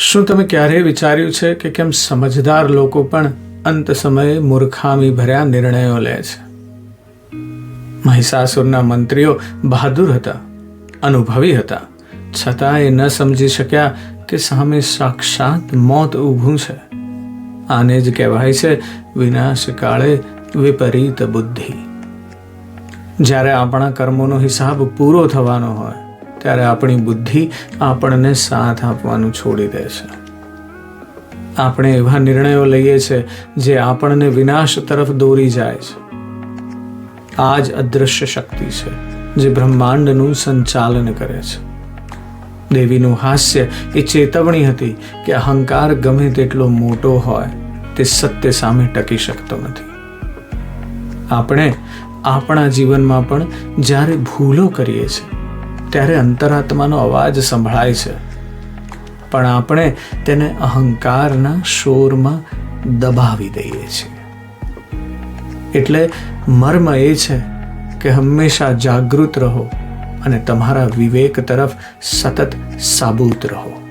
શું તમે ક્યારેય વિચાર્યું છે કે કેમ સમજદાર લોકો પણ અંત સમયે મૂર્ખામી ભર્યા નિર્ણયો લે છે? મહિષાસુરના મંત્રીઓ બહાદુર હતા, અનુભવી હતા, છતાં એ ન સમજી શક્યા કે સામે સાક્ષાત મોત ઊભું છે. આને જ કહેવાય છે વિનાશ કાળે વિપરીત બુદ્ધિ. જ્યારે આપણા કર્મોનો હિસાબ પૂરો થવાનો હોય ત્યારે આપણી બુદ્ધિ આપણને સાથ આપવાનું છોડી દે છે. આપણે એવા નિર્ણયો લઈએ છીએ જે આપણને વિનાશ તરફ દોરી જાય છે. આ જ અદૃશ્ય શક્તિ છે જે બ્રહ્માંડનું સંચાલન કરે છે. દેવીનું હાસ્ય એ ચેતવણી હતી કે અહંકાર ગમે તેટલો મોટો હોય તે સત્ય સામે ટકી શકતો નથી. આપણે આપણા જીવનમાં પણ જ્યારે ભૂલો કરીએ છીએ ત્યારે અંતરાત્માનો અવાજ સંભળાય છે, પણ આપણે તેને અહંકારના શોરમાં દબાવી દઈએ છીએ. એટલે મર્મ એ છે કે હંમેશા જાગૃત રહો અને તમારા વિવેક તરફ સતત સાબુત રહો.